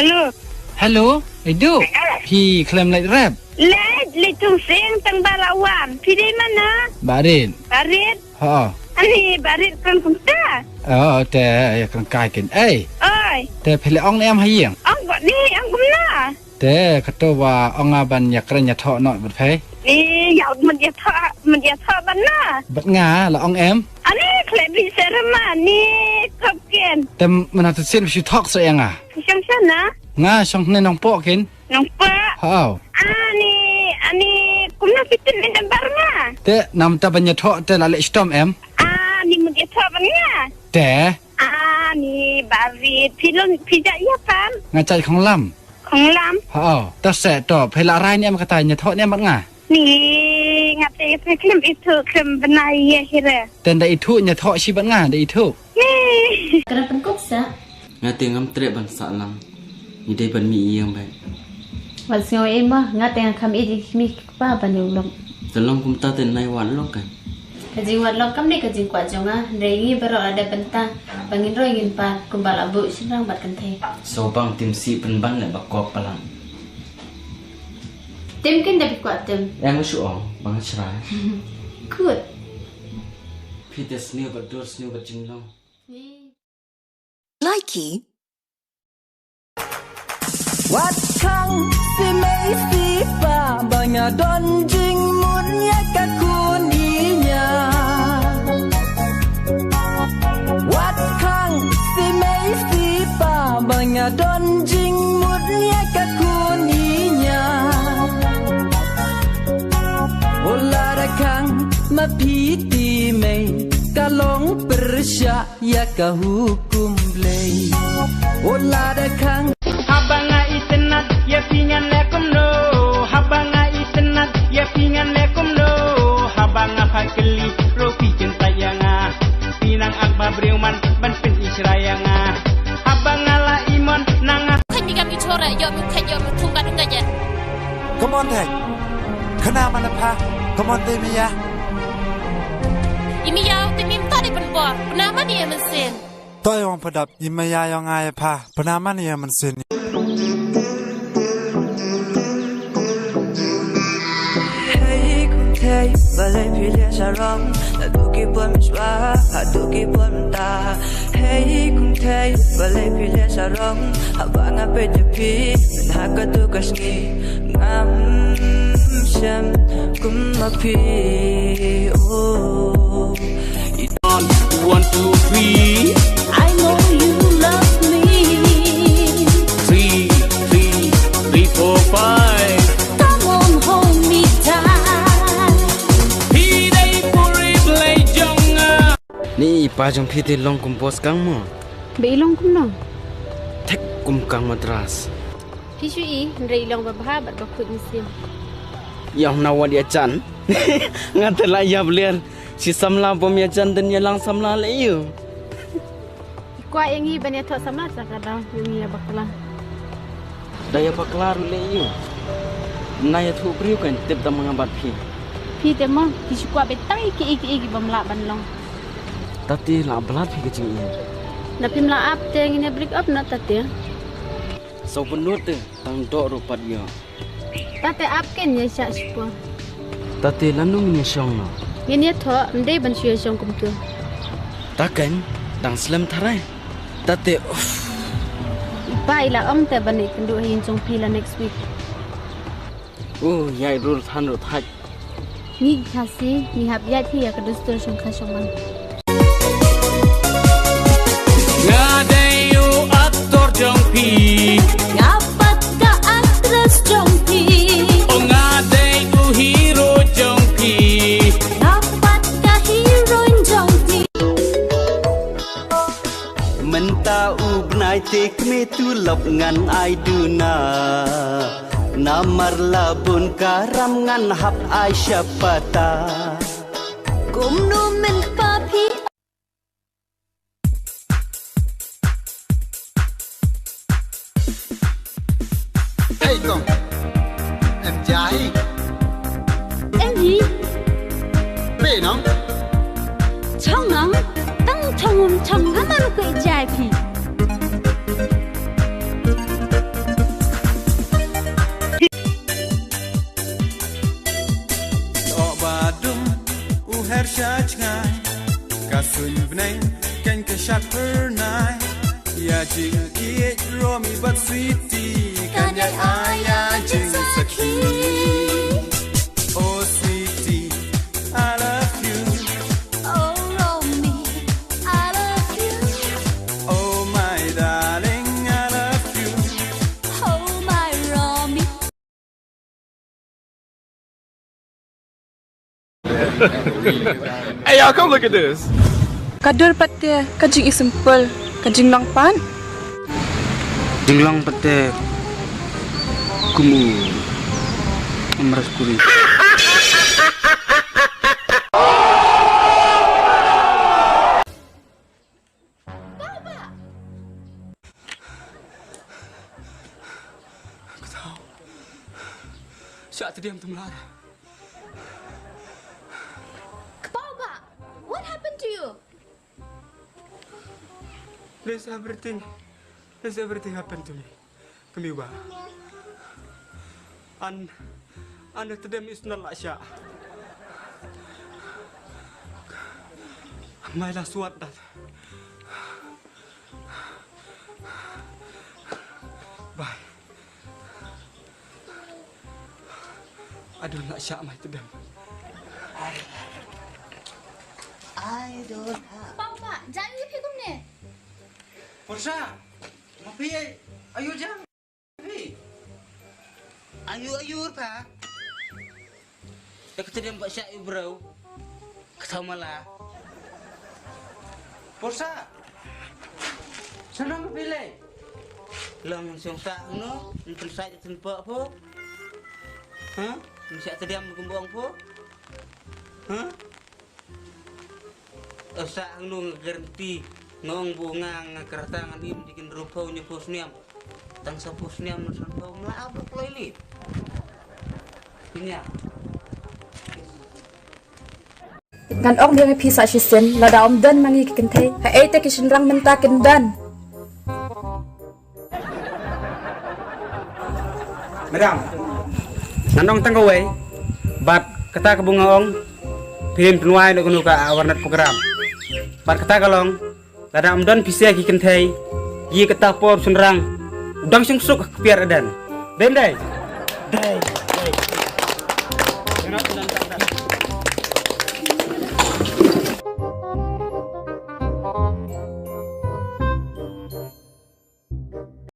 Hello. Hello, Edu. Pi klaim lait rap. Lait tung sing tang balawan. Pi di mana? Barin. Barit. Ha. Ani barit kan kumta. Oh, te ya kan kai ken. Oi. Te phele ong em hai yang. Ang buat ni ang kumna. Te kato wa ong aban ya kren ya tho not bat phai. Ni yauมันจะทอบันน่ะ Bat nga la ong em. อันนี้เคลบิเซรมานี่ขอบเกน Te mana tu sin shu thok so yang ah. ช่างๆนะ Nga song ne nong po ken. น้องป้า Ha. อันนี้กุมน่าฟิตในดันบาร์มา Te nam ta ban ya tho te la le stom em. นี่มันจะทอบันน่ะ Te นี่บารีพี่จะยาฟัน nga chai khong lam. ของล Ha. Ta se to phela rai ni em ka ta nya tho ne mat nga. ำนี่งัดเตะเคลมอีทูเคลมบนายเฮเร่ Ten da itu nya tho shi bat nga da itu. นี่ Kenapa kok sa? Ngati ngam tre ban sa lang. Ni dai ban mi yang bai. Wal sio em ba ngate ang kam iji mi pa ban yung long. Tolong kum ta ten nai wan lo kan. Kaji wat long kam ni kaji kwa jonga rengi bero ada benta bangin ro ingin pa kumbal abu sinang bat kan the. So bang tim si pen ban le bakok palang. Tim kin dapat kwa tim. Yang su ong bang chrai. Good. Peter snew bat dur snew bat jin long. Likey. Wat kang si mei si pa banya don jing mun ya ka kuninya. Wat kang si mei si pa banya don jing mun ya ka kuninya. Ola da kang ma piti mei kalong persya ya ka hukum blei. Ola da kang Habanga itenat ya pingan lekum no Habanga itenat ya pingan lekum no Habanga fakeli rofi cinta yanga Pinang akba breuman ban pen israyanga Habanga la imon nanga Kami kami chora yo mu kayo mu tumba ngaja Come on then. Kana manapa. Come on then ya. Imi yau te mim tadi ban bor nama ni mesin Toy wong padap imaya yang ay pa. Panama niya man sin. Hey kung thay balay pilya sa rong Naduki po miswa, haduki po mta Hey kung thay balay pilya sa rong Habang apejapi, manhakatukas ni Ngam siyam kumapi Oh 1, 2, 3 I know you love me 3, 4, 5 Come on hold me tight Hi dai puri play jonga Ni pa jong Peter long kum pos kang mo. Be long kum no. Tek kum kang madras. Pishu I rei long ba bha bat ba khut sim. Yang nawa dia chan. Ngat la ya bler. Si samla bom ya chan den ya lang samla le yu. Kwa yang hi ban ya tho samla sa ka daw yung ya bakla. Daya paklar le yu. Naya thu priu kan tip tam mga bat phi. Pi te mo pishu kwa be tai ki bam la ban long. Tati la blat phi ke jing. Na pim la up te ngine break up na tate. So penut te tang do ro pat yo. Tate up ken ya sha spo. Tati lanung ni syong no. Ngine tho ndai ban shue shong kum tu. Takan dang slam tharai. Tati Pai la om te ban ik ndu hin chong pi la next week. oh yai rul than ro thai. Ni khasi ni hab ya thi ya ka dostor shong kha shong man. Ngadai yu aktor jong pi Ngapat ka actress jongpi O ngadai yu hero jong pi Ngapat ka heroine jongpi Menta ubnai tek me tu lop ngan ai du na Namar labun karam ngan hap ai syapata Kum nu men papi Hey kong. Em trai. Em gì? Bê nóng. Chong nang tang chong aman ko ijai pi. Ya jing kiet romi but sweetie Kanyai ayah jing saki Oh sweetie I love you Oh Romy, I love you. Oh my darling I love you Oh my Romy. Hey y'all, come look at this. Kadul pate, kajing is simple, kajing lang pan. Jinglang pete kumu amras kuri. Aku tahu. Saat tadi yang melara. Baba, what happened to you? There's everything happened to me. Kemiwa. And to them is not like Sha. My last word that. Bye. I do not Sha my to them. I don't have. Baba, jangan you pegum ni. Porsa, mapi ayo jam. Ayu pa. Aku tadi mbak Syak bro. Ketau malah. Porsa. Sana mapili. Lang siyang sa no, nung sa tempat po. Ha? Masya tadi ang gumbong po. Ha? Sa nung garanti ngong bunga ngakaratangan im dikin rupaw niya posniam. Tang sa posniam na sampaw malaabok lailit. Pinya. Ngan ong dia pisa shisen, lada om dan mangi kikentay. Ha ete kishin rang menta kendan. Madam. Nanong tanggaway. Bat kata ke bunga ong. Pim penuai nak kenu ka warnat program. Bat kata kalong. Lada om dan pisa kikentay. Ye kata por sunrang. Udang sungsuk piar adan. Dendai. Dai.